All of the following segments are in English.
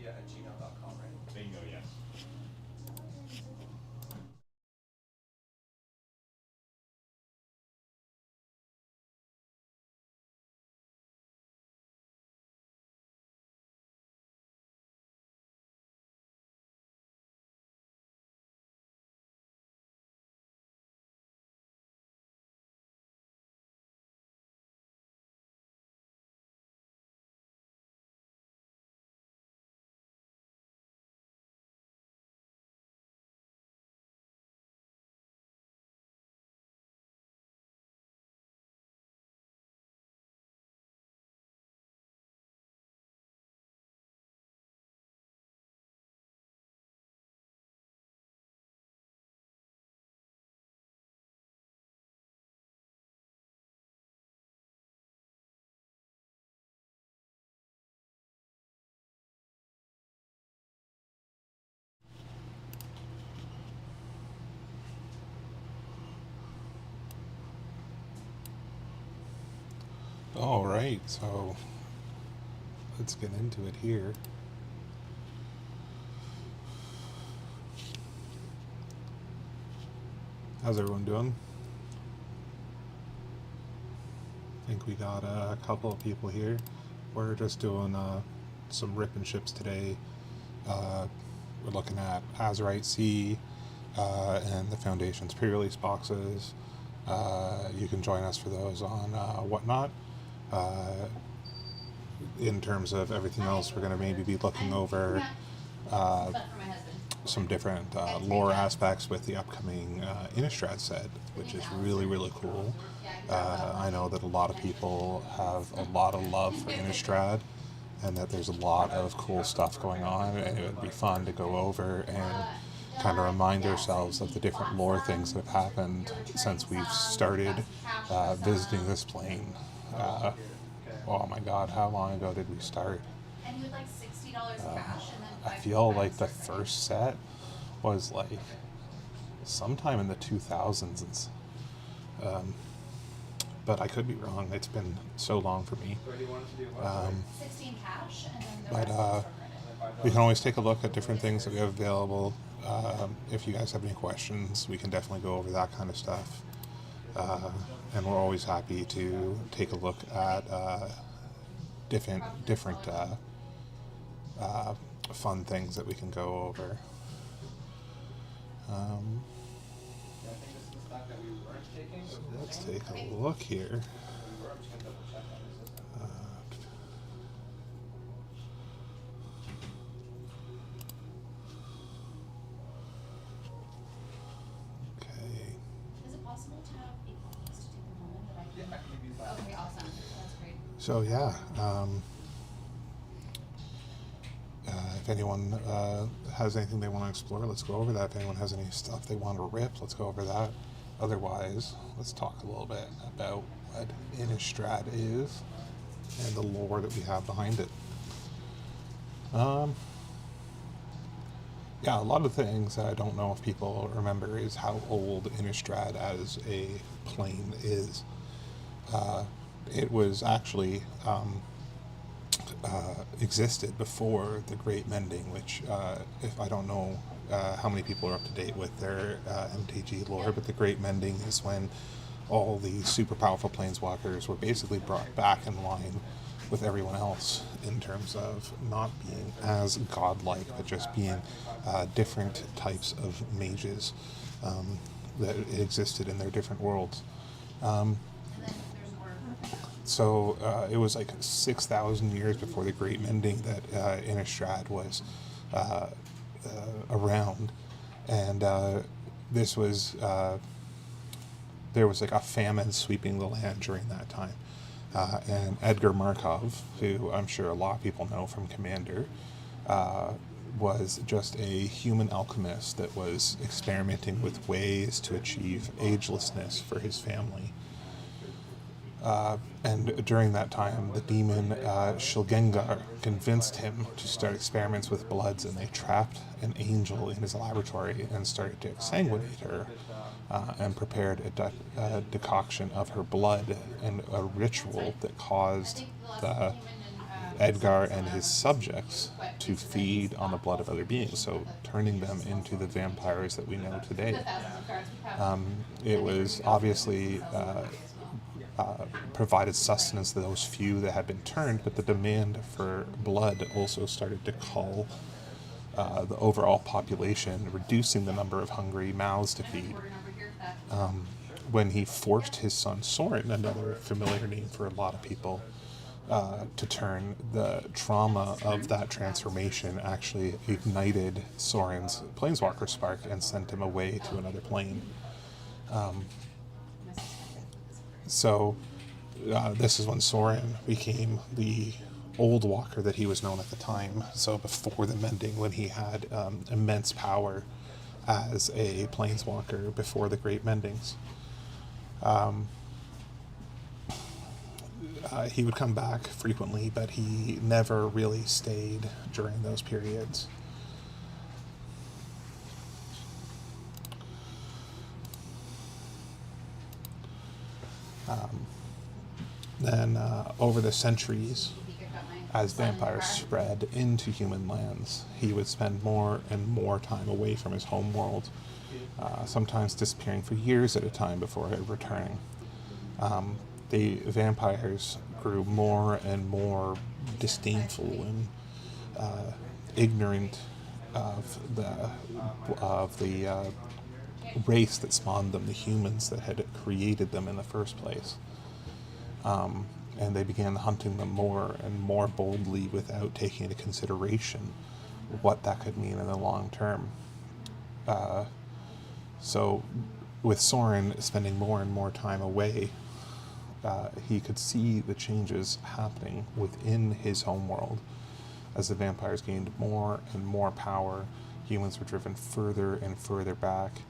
Azurite@gmail.com, right? Bingo, yes. All right, so let's get into it here. How's everyone doing? I think we got a couple of people here. We're just doing some rip and ships today. We're looking at Azurite C and the Foundation's pre-release boxes. You can join us for those on Whatnot. In terms of everything else, we're going to maybe be looking over some different lore aspects with the upcoming Innistrad set, which is really, really cool. I know that a lot of people have a lot of love for Innistrad, and that there's a lot of cool stuff going on, and it would be fun to go over and kind of remind ourselves of the different lore things that have happened since we've started visiting this plane. Oh my god, how long ago did we start? And you would like $60 cash, and then I feel like the first set was like sometime in the 2000s. But I could be wrong. It's been so long for me. 16 cash, and then the But rest is for credit. we can always take a look at different things that we have available. If you guys have any questions, we can definitely go over that kind of stuff. And we're always happy to take a look at different fun things that we can go over. So let's take a look here. Okay. Is it possible to have 8 copies to take them home that I can? Yeah, I can give you that. Okay, awesome. That's great. So yeah, if anyone has anything they want to explore, let's go over that. If anyone has any stuff they want to rip, let's go over that. Otherwise, let's talk a little bit about what Innistrad is and the lore that we have behind it. Yeah, a lot of things that I don't know if people remember is how old Innistrad as a plane is. It was actually existed before the Great Mending, which if I don't know how many people are up to date with their MTG lore, but the Great Mending is when all the super powerful planeswalkers were basically brought back in line with everyone else in terms of not being as godlike, but just being different types of mages that existed in their different worlds. So it was like 6,000 years before the Great Mending that Innistrad was around, and this was there was like a famine sweeping the land during that time. And Edgar Markov, who I'm sure a lot of people know from Commander, was just a human alchemist that was experimenting with ways to achieve agelessness for his family. And during that time, the demon Shilgengar convinced him to start experiments with bloods, and they trapped an angel in his laboratory and started to exsanguinate her, and prepared a decoction of her blood and a ritual that caused the Edgar and his subjects to feed on the blood of other beings, so turning them into the vampires that we know today. It was obviously provided sustenance to those few that had been turned, but the demand for blood also started to call the overall population, reducing the number of hungry mouths to feed. When he forced his son Soren, another familiar name for a lot of people, to turn, the trauma of that transformation actually ignited Soren's planeswalker spark and sent him away to another plane. So this is when Soren became the old walker that he was known at the time. So before the mending, when he had immense power as a planeswalker before the Great Mendings. He would come back frequently, but he never really stayed during those periods. Then over the centuries, as vampires spread into human lands, he would spend more and more time away from his home world, sometimes disappearing for years at a time before returning. The vampires grew more and more disdainful and ignorant of the race that spawned them, the humans that had created them in the first place. And they began hunting them more and more boldly without taking into consideration what that could mean in the long term. So with Soren spending more and more time away, he could see the changes happening within his homeworld. As the vampires gained more and more power, humans were driven further and further back,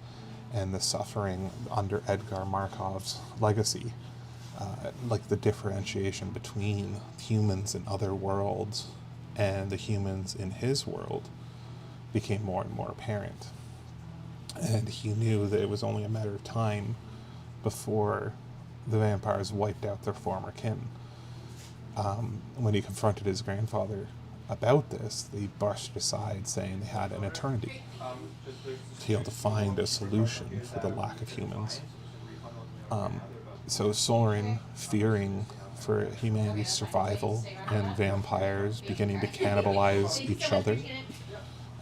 and the suffering under Edgar Markov's legacy, like the differentiation between humans in other worlds and the humans in his world, became more and more apparent. And he knew that it was only a matter of time before the vampires wiped out their former kin. When he confronted his grandfather about this, they brushed aside, saying they had an eternity to be able to find a solution for the lack of humans. So Soren, fearing for humanity's survival and vampires beginning to cannibalize each other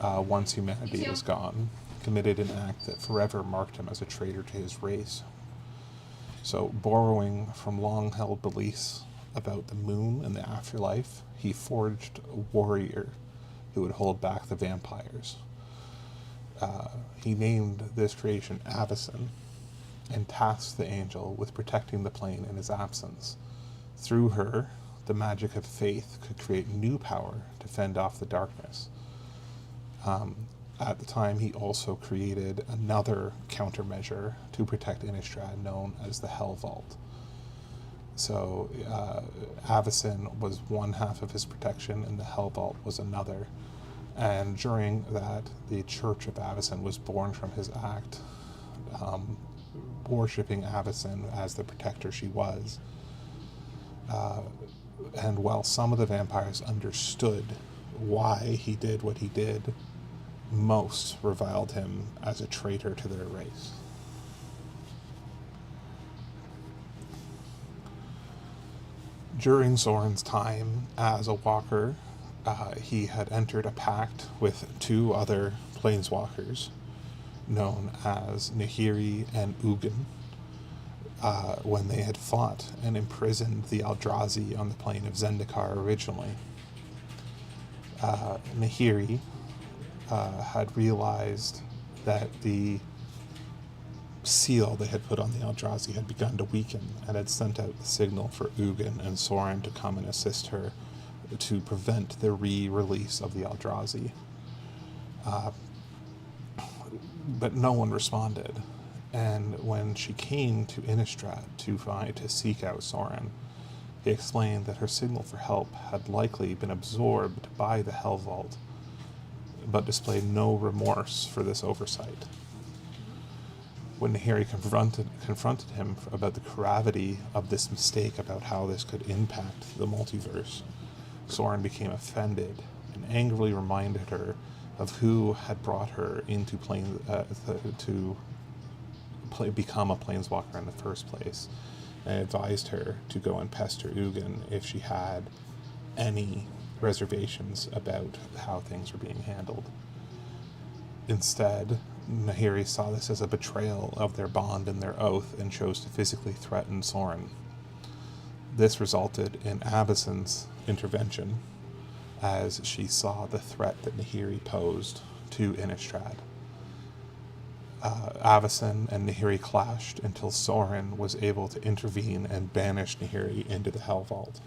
once humanity was gone, committed an act that forever marked him as a traitor to his race. So, borrowing from long-held beliefs about the moon and the afterlife, he forged a warrior who would hold back the vampires. He named this creation Avacyn and tasked the angel with protecting the plane in his absence. Through her, the magic of faith could create new power to fend off the darkness. At the time, he also created another countermeasure to protect Innistrad, known as the Hell Vault. So Avacyn was one half of his protection, and the Hell Vault was another. And during that, the Church of Avacyn was born from his act, worshipping Avacyn as the protector she was. And while some of the vampires understood why he did what he did, most reviled him as a traitor to their race. During Soren's time as a walker, he had entered a pact with two other planeswalkers known as Nahiri and Ugin when they had fought and imprisoned the Eldrazi on the plane of Zendikar originally. Nahiri had realized that the seal they had put on the Eldrazi had begun to weaken, and had sent out the signal for Ugin and Soren to come and assist her to prevent the re-release of the Eldrazi. But no one responded, and when she came to Innistrad to seek out Soren, he explained that her signal for help had likely been absorbed by the Hell Vault, but displayed no remorse for this oversight. When Nahiri confronted him about the gravity of this mistake, about how this could impact the multiverse, Soren became offended and angrily reminded her of who had brought her into become a planeswalker in the first place, and advised her to go and pester Ugin if she had any reservations about how things were being handled. Instead, Nahiri saw this as a betrayal of their bond and their oath and chose to physically threaten Soren. This resulted in Avacyn's intervention as she saw the threat that Nahiri posed to Innistrad. Avacyn and Nahiri clashed until Soren was able to intervene and banish Nahiri into the Hell Vault.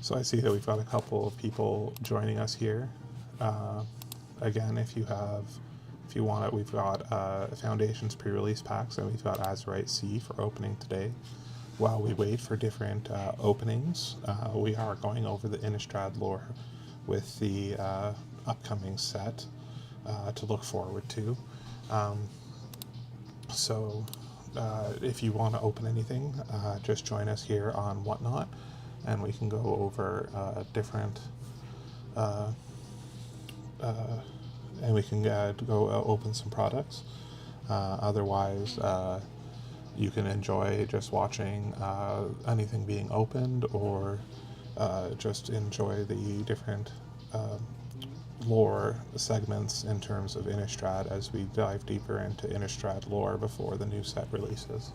So I see that we've got a couple of people joining us here. Again, if you want it, we've got Foundations pre-release packs, and we've got Azurite C for opening today. While we wait for different openings, we are going over the Innistrad lore with the upcoming set to look forward to. So if you want to open anything, just join us here on Whatnot, and we can go over different and we can go open some products. Otherwise, you can enjoy just watching anything being opened, or just enjoy the different lore segments in terms of Innistrad as we dive deeper into Innistrad lore before the new set releases.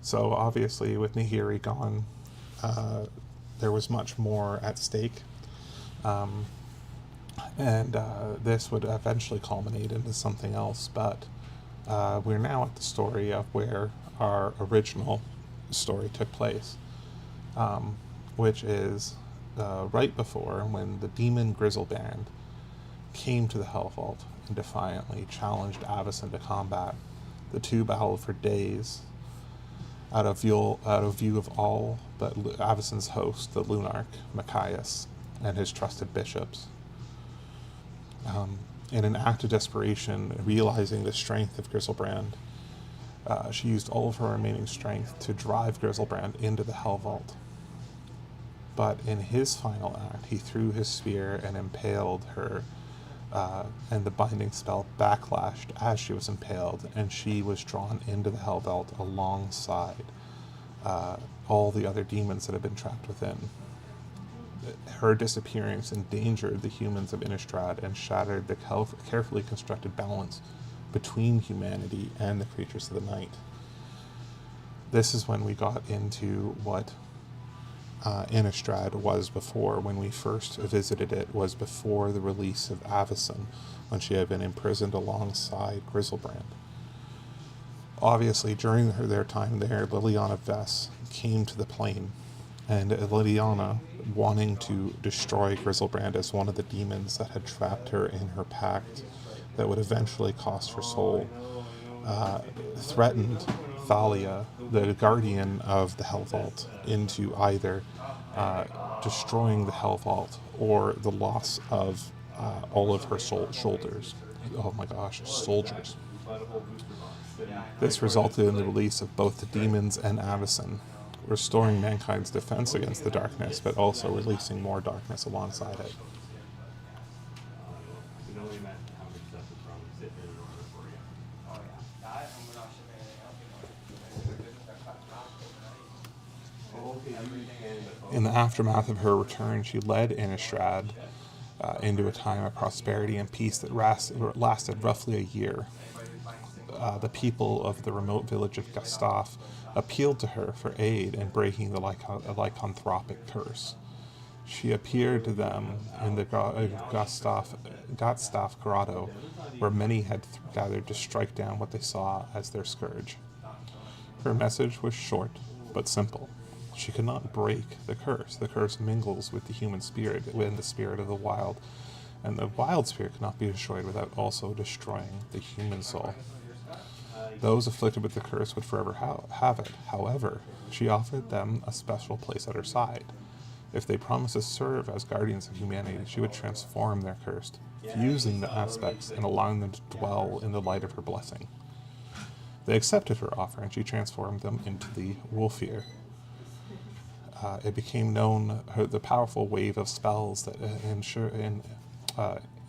So obviously with Nahiri gone, there was much more at stake. And this would eventually culminate into something else, but we're now at the story of where our original story took place, which is right before when the demon Grizzleband came to the Hell Vault and defiantly challenged Avacyn to combat. The two battled for days, out of view of all but Avacyn's host, the Lunarch, Machias, and his trusted bishops. In an act of desperation, realizing the strength of Grizzlebrand, she used all of her remaining strength to drive Grizzlebrand into the Hell Vault. But in his final act, he threw his spear and impaled her, and the binding spell backlashed as she was impaled, and she was drawn into the Hell Vault alongside all the other demons that had been trapped within. Her disappearance endangered the humans of Innistrad and shattered the carefully constructed balance between humanity and the creatures of the night. This is when we got into what Innistrad was before. When we first visited it was before the release of Avacyn, when she had been imprisoned alongside Grizzlebrand. Obviously, during their time there, Liliana Vess came to the plane, and Liliana, wanting to destroy Grizzlebrand as one of the demons that had trapped her in her pact that would eventually cost her soul, threatened Thalia, the guardian of the Hell Vault, into either destroying the Hell Vault or the loss of all of her soldiers. This resulted in the release of both the demons and Avacyn, restoring mankind's defense against the darkness, but also releasing more darkness alongside it. In the aftermath of her return, she led Innistrad into a time of prosperity and peace that lasted roughly a year. The people of the remote village of Gustaf appealed to her for aid in breaking the lycanthropic curse. She appeared to them in the Gustaf grotto, where many had gathered to strike down what they saw as their scourge. Her message was short but simple. She could not break the curse. The curse mingles with the human spirit, with the spirit of the wild, and the wild spirit could not be destroyed without also destroying the human soul. Those afflicted with the curse would forever have it. However, she offered them a special place at her side. If they promised to serve as guardians of humanity, she would transform their curse, fusing the aspects and allowing them to dwell in the light of her blessing. They accepted her offer, and she transformed them into the Wolfir. It became known, the powerful wave of spells that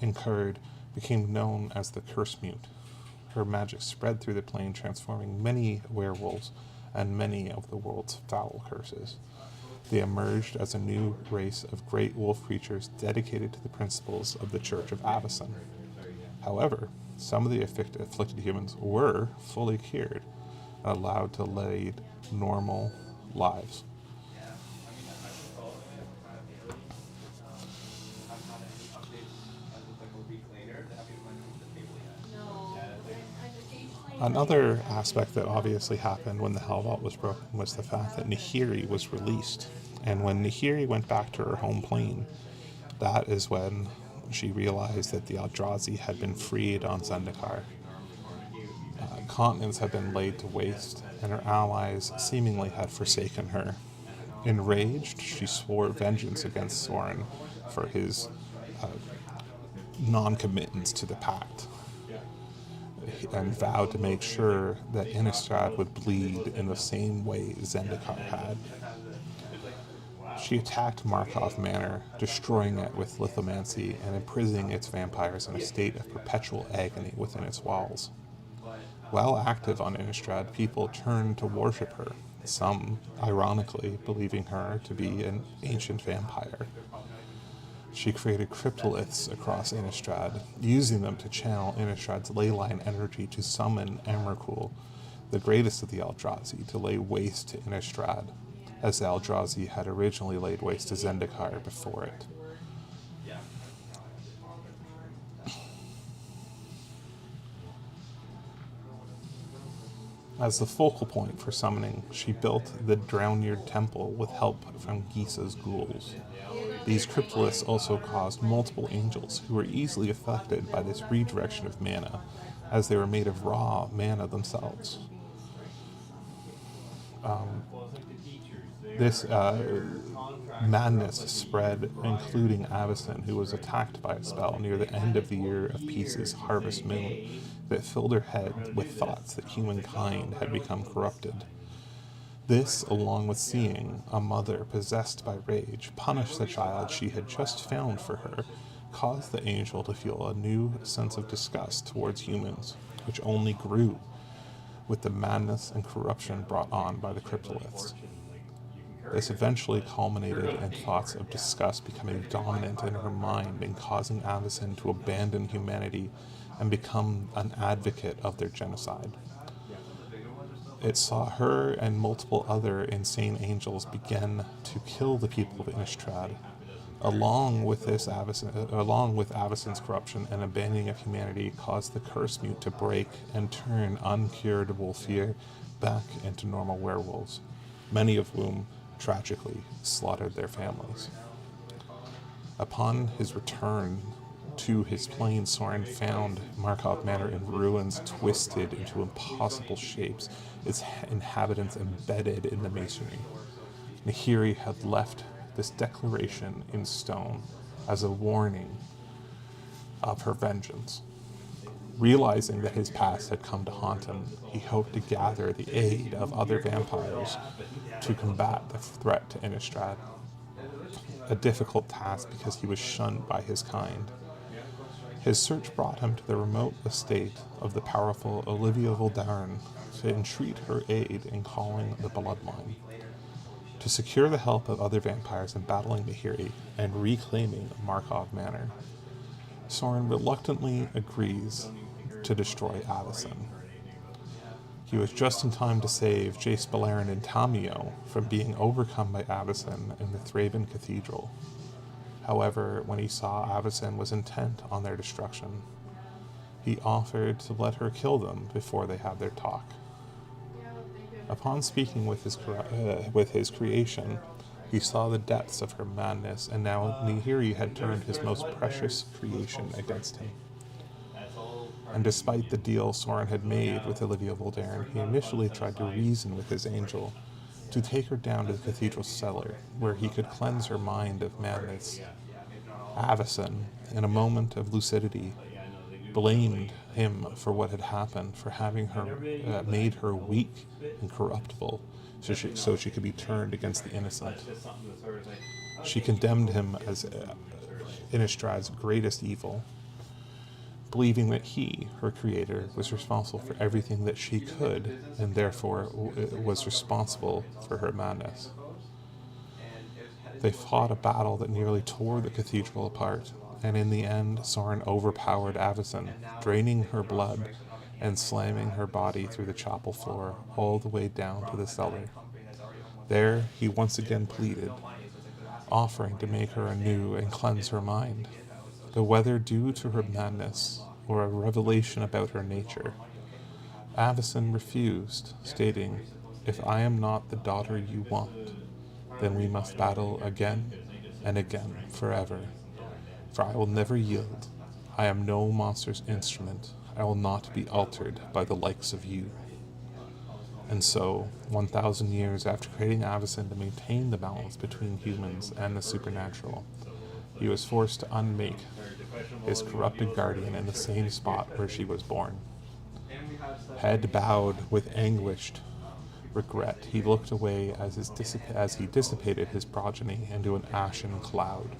incurred became known as the Curse Mute. Her magic spread through the plane, transforming many werewolves and many of the world's foul curses. They emerged as a new race of great wolf creatures dedicated to the principles of the Church of Avacyn. However, some of the afflicted humans were fully cured and allowed to lead normal lives. Another aspect that obviously happened when the Hell Vault was broken was the fact that Nahiri was released. And when Nahiri went back to her home plane, that is when she realized that the Eldrazi had been freed on Zendikar. Continents had been laid to waste, and her allies seemingly had forsaken her. Enraged, she swore vengeance against Sorin for his non-committance to the pact, and vowed to make sure that Innistrad would bleed in the same way Zendikar had. She attacked Markov Manor, destroying it with lithomancy and imprisoning its vampires in a state of perpetual agony within its walls. While active on Innistrad, people turned to worship her, some, ironically, believing her to be an ancient vampire. She created cryptoliths across Innistrad, using them to channel Innistrad's leyline energy to summon Emrakul, the greatest of the Eldrazi, to lay waste to Innistrad, as the Eldrazi had originally laid waste to Zendikar before it. As the focal point for summoning, she built the Drownyeard Temple with help from Gisa's ghouls. These cryptoliths also caused multiple angels who were easily affected by this redirection of mana, as they were made of raw mana themselves. This madness spread, including Avacyn, who was attacked by a spell near the end of the Year of Peace's Harvest Moon that filled her head with thoughts that humankind had become corrupted. This, along with seeing a mother possessed by rage punish the child she had just found for her, caused the angel to feel a new sense of disgust towards humans, which only grew with the madness and corruption brought on by the cryptoliths. This eventually culminated in thoughts of disgust becoming dominant in her mind and causing Avacyn to abandon humanity and become an advocate of their genocide. It saw her and multiple other insane angels begin to kill the people of Innistrad. Along with Avacyn's corruption and abandoning of humanity, caused the Curse Mute to break and turn uncured Wolfir back into normal werewolves, many of whom tragically slaughtered their families. Upon his return to his plane, Sorin found Markov Manor in ruins, twisted into impossible shapes, its inhabitants embedded in the masonry. Nahiri had left this declaration in stone as a warning of her vengeance. Realizing that his past had come to haunt him, he hoped to gather the aid of other vampires to combat the threat to Innistrad. A difficult task because he was shunned by his kind. His search brought him to the remote estate of the powerful Olivia Voldaren to entreat her aid in calling the Bloodline. To secure the help of other vampires in battling Nahiri and reclaiming Markov Manor, Sorin reluctantly agrees to destroy Avacyn. He was just in time to save Jace Beleren and Tamio from being overcome by Avacyn in the Thraben Cathedral. However, when he saw Avacyn was intent on their destruction, he offered to let her kill them before they had their talk. Upon speaking with his creation, He saw the depths of her madness, and now Nihiri had turned his most precious creation against him. And despite the deal Soren had made with Olivia Voldaren, he initially tried to reason with his angel to take her down to the cathedral cellar, where he could cleanse her mind of madness. Avacyn, in a moment of lucidity, blamed him for what had happened, for having her made her weak and corruptible, so she could be turned against the innocent. She condemned him as Innistrad's greatest evil, believing that he, her creator, was responsible for everything that she could, and therefore was responsible for her madness. They fought a battle that nearly tore the cathedral apart, and in the end, Soren overpowered Avacyn, draining her blood and slamming her body through the chapel floor all the way down to the cellar. There, he once again pleaded, offering to make her anew and cleanse her mind. But whether due to her madness or a revelation about her nature, Avacyn refused, stating, "If I am not the daughter you want, then we must battle again and again forever. For I will never yield. I am no monster's instrument. I will not be altered by the likes of you." And so, 1,000 years after creating Avacyn to maintain the balance between humans and the supernatural, he was forced to unmake his corrupted guardian in the same spot where she was born. Head bowed with anguished regret, he looked away as he dissipated his progeny into an ashen cloud.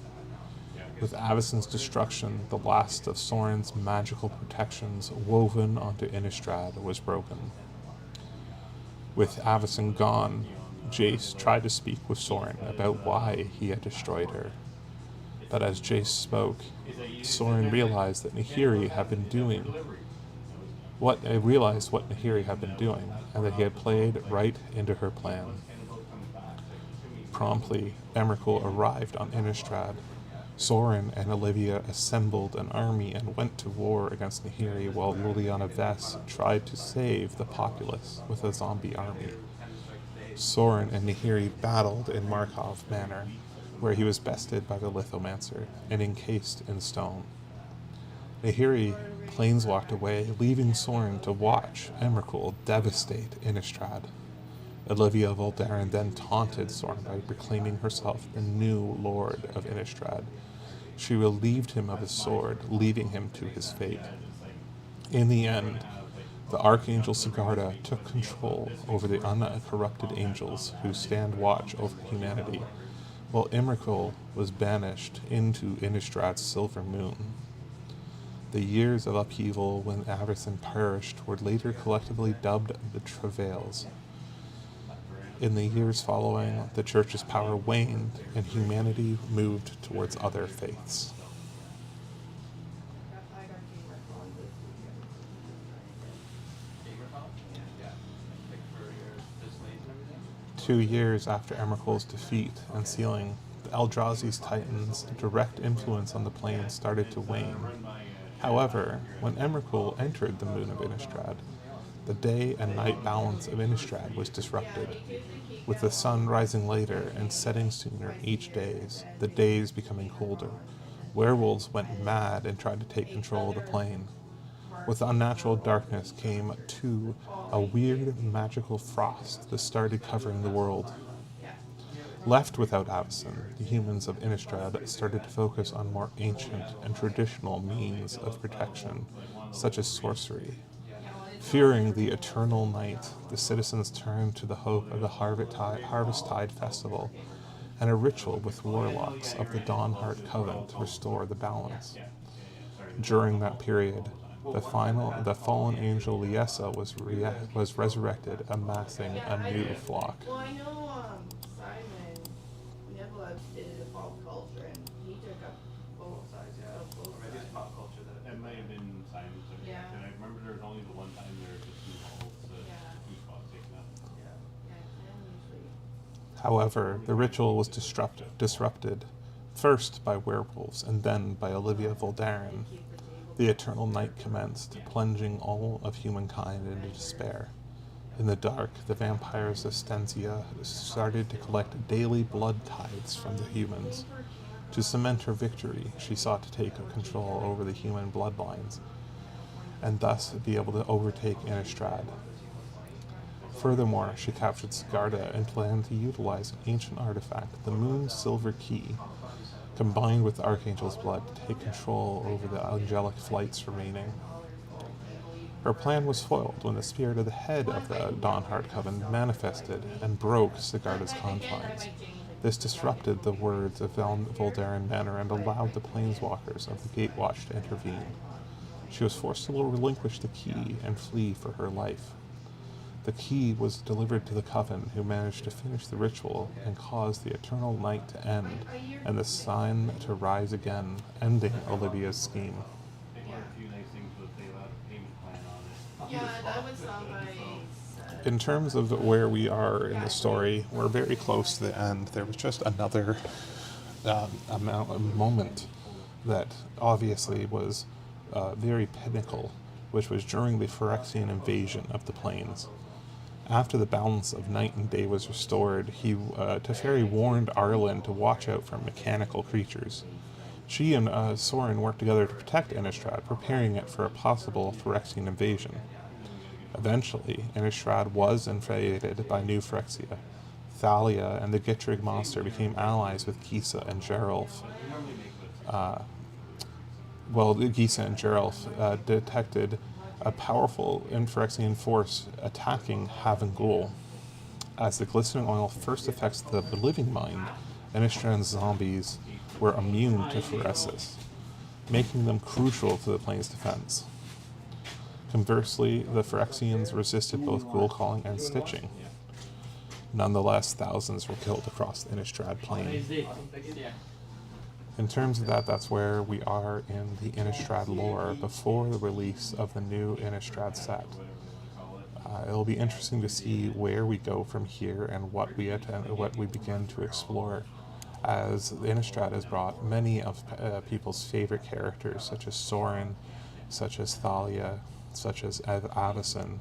With Avacyn's destruction, the last of Soren's magical protections woven onto Innistrad was broken. With Avacyn gone, Jace tried to speak with Soren about why he had destroyed her. But as Jace spoke, Soren realized what Nihiri had been doing, and that he had played right into her plan. Promptly, Emrakul arrived on Innistrad. Soren and Olivia assembled an army and went to war against Nihiri, while Liliana Vess tried to save the populace with a zombie army. Soren and Nihiri battled in Markov Manor, where he was bested by the Lithomancer and encased in stone. Nihiri planeswalked away, leaving Soren to watch Emrakul devastate Innistrad. Olivia Voldaren then taunted Soren by proclaiming herself the new Lord of Innistrad. She relieved him of his sword, leaving him to his fate. In the end, the Archangel Sigarda took control over the uncorrupted angels who stand watch over humanity, while Emrakul was banished into Innistrad's silver moon. The years of upheaval when Avacyn perished were later collectively dubbed the Travails. In the years following, the Church's power waned and humanity moved towards other faiths. Two years after Emrakul's defeat and sealing, the Eldrazi's Titans' direct influence on the plane started to wane. However, when Emrakul entered the moon of Innistrad, the day and night balance of Innistrad was disrupted. With the sun rising later and setting sooner each day, the days becoming colder, werewolves went mad and tried to take control of the plane. With unnatural darkness came, too, a weird magical frost that started covering the world. Left without Avacyn, the humans of Innistrad started to focus on more ancient and traditional means of protection, such as sorcery. Fearing the eternal night, the citizens turned to the hope of the Harvesttide Festival and a ritual with warlocks of the Dawnheart Coven to restore the balance. During that period, the fallen angel Liesa was resurrected, amassing a new flock. Well, I know Simon Nebula did a pop culture, and he took up both sides. Both Or maybe it's sides. pop culture that it might have been Simon's. Yeah. And I remember there was only the one time there was just two halls, Yeah. two spots taken up. Yeah, and usually. However, the ritual was disrupted, first by werewolves and then by Olivia Voldaren. The eternal night commenced, plunging all of humankind into despair. In the dark, the vampires of Stensia started to collect daily blood tithes from the humans. To cement her victory, she sought to take control over the human bloodlines, and thus be able to overtake Innistrad. Furthermore, she captured Sigarda and planned to utilize an ancient artifact, the Moon's Silver Key, combined with the Archangel's blood to take control over the angelic flights remaining. Her plan was foiled when the spirit of the head of the Dawnheart Coven manifested and broke Sigarda's confines. This disrupted the words of Voldaren Manor and allowed the planeswalkers of the Gatewatch to intervene. She was forced to relinquish the key and flee for her life. The key was delivered to the Coven, who managed to finish the ritual and cause the eternal night to end and the sun to rise again, ending Olivia's scheme. They had a few nice things, but they allowed a payment plan on it. Yeah, that was not nice. In terms of where we are in the story, we're very close to the end. There was just another moment that obviously was very pinnacle, which was during the Phyrexian invasion of the plains. After the balance of night and day was restored, Teferi warned Arlen to watch out for mechanical creatures. She and Sorin worked together to protect Innistrad, preparing it for a possible Phyrexian invasion. Eventually, Innistrad was invaded by New Phyrexia. Thalia and the Gittrig monster became allies with Gisa and Geralf. Gisa and Geralf detected a powerful Phyrexian force attacking Havengul. As the glistening oil first affects the living mind, Innistrad's zombies were immune to Phyresis, making them crucial to the plane's defense. Conversely, the Phyrexians resisted both ghoul calling and stitching. Nonetheless, thousands were killed across the Innistrad plain. In terms of that, that's where we are in the Innistrad lore before the release of the new Innistrad set. It'll be interesting to see where we go from here and what we begin to explore, as Innistrad has brought many of people's favorite characters, such as Sorin, such as Thalia, such as Avacyn,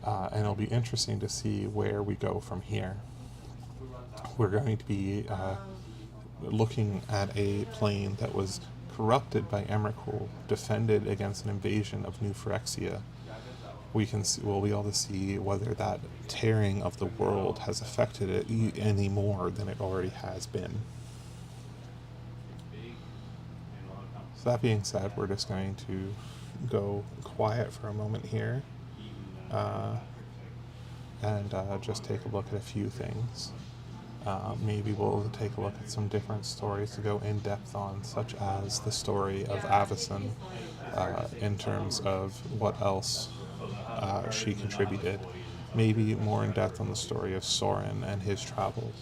and it'll be interesting to see where we go from here. We're going to be looking at a plane that was corrupted by Emrakul, defended against an invasion of New Phyrexia. We'll be able to see whether that tearing of the world has affected it any more than it already has been. So that being said, we're just going to go quiet for a moment here and just take a look at a few things. Maybe we'll take a look at some different stories to go in depth on, such as the story of Avacyn, in terms of what else she contributed. Maybe more in depth on the story of Sorin and his travels.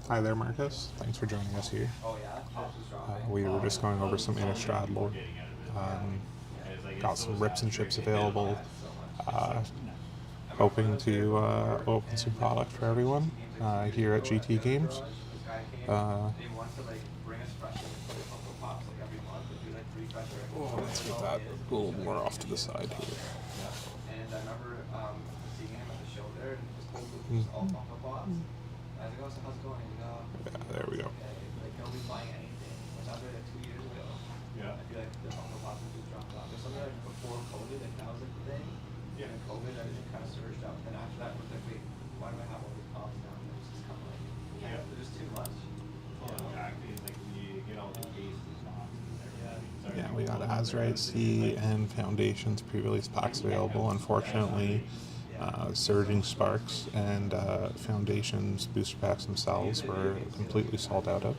Hi there, Marcus. Thanks for joining us here. We were just going over some Innistrad lore. Got some rips and chips available. Uh, hoping to open some product for everyone here at GT Games. Let's get that a little more off to the side here. Yeah, there we go. Yeah. Yeah, we got Azurite C and Foundations pre-release packs available. Unfortunately, Surging Sparks and Foundations booster packs themselves were completely sold out of.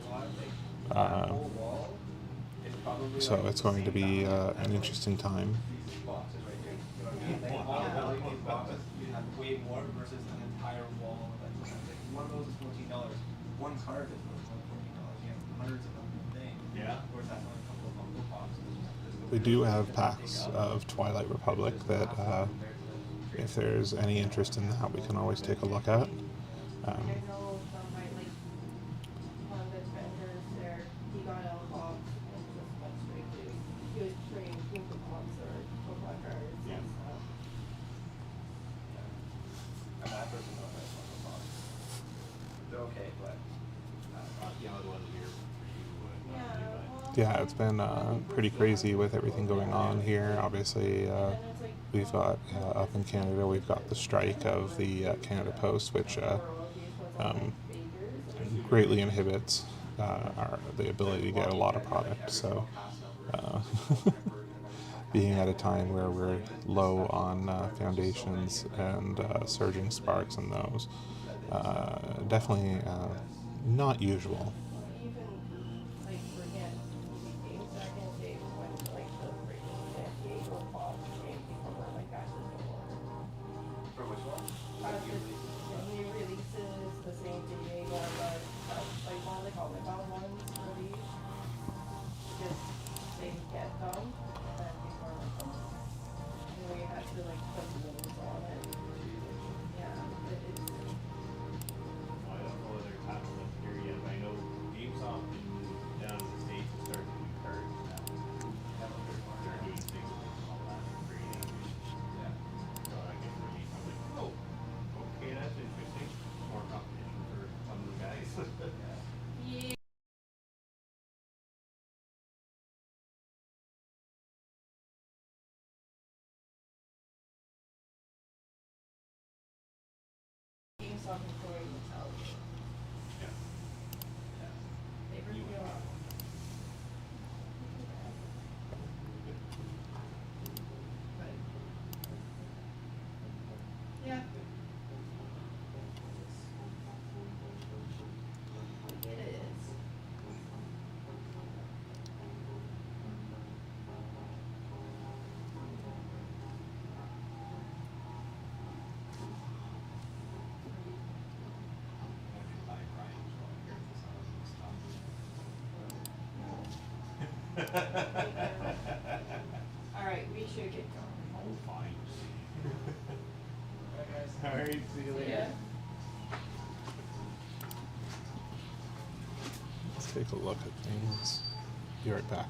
So it's going to be an interesting time. We do have packs of Twilight Republic that, if there's any interest in that, we can always take a look at. I know from my like one of the vendors there, he got out of the box and just went straight to he was trading Pokemon or Pokemon cards Yeah. and stuff. They're okay, but Yeah, it's been pretty crazy with everything going on here. Obviously, And then it's like we've got up in Canada, we've got the strike of the Canada Post, which royalties was on like Bakers and greatly inhibits the ability to get a lot of product. So, being at a time where we're low on Foundations and Surging Sparks and those, definitely not usual. even like for again games back in the day when like the freaking San Diego Fox game people were like actually before. for which one? The new releases, the San Diego but like one of the Comic Con ones released. Just they get them and then people are like, oh, and we had to like put rules on it. Yeah, it is. I don't know whether it's happened up here yet, but I know GameStop down in the States is starting to do cards now. They're doing things and all that for creating. So I get released, I'm like, oh, okay, that's interesting. More competition for some of the guys. Yeah. GameStop employee mentality. Yeah. They rip you off. But yeah. It is. Alright, we should get going. Oh, fine. Alright, see you later. Yeah. Let's take a look at things. Be right back.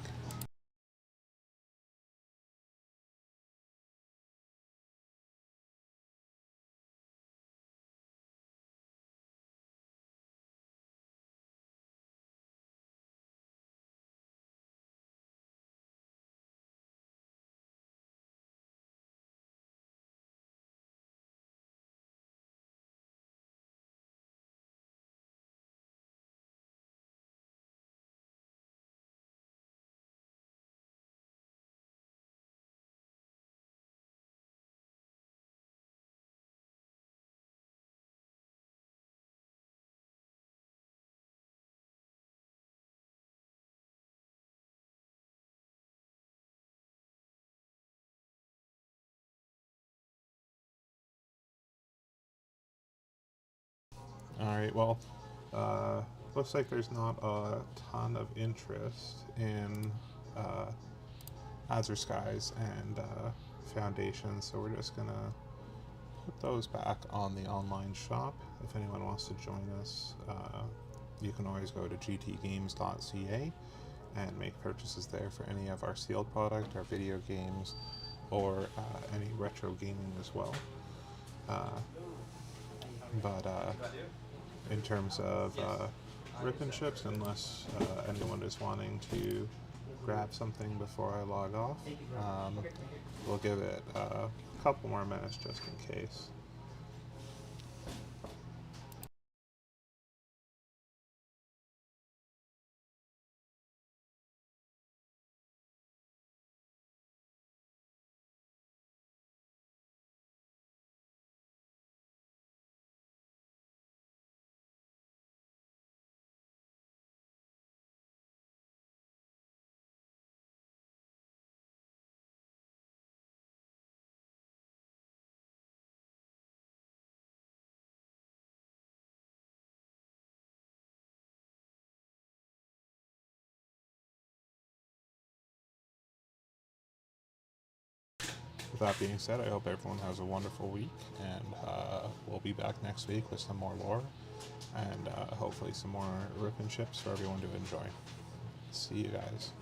All right, well, looks like there's not a ton of interest in Azure Skies and Foundation, so we're just gonna put those back on the online shop. If anyone wants to join us, you can always go to gtgames.ca and make purchases there for any of our sealed product, our video games, or any retro gaming as well. But in terms of rip and ships, unless anyone is wanting to grab something before I log off, we'll give it a couple more minutes just in case. With that being said, I hope everyone has a wonderful week, and we'll be back next week with some more lore, and hopefully some more rip and ships for everyone to enjoy. See you guys.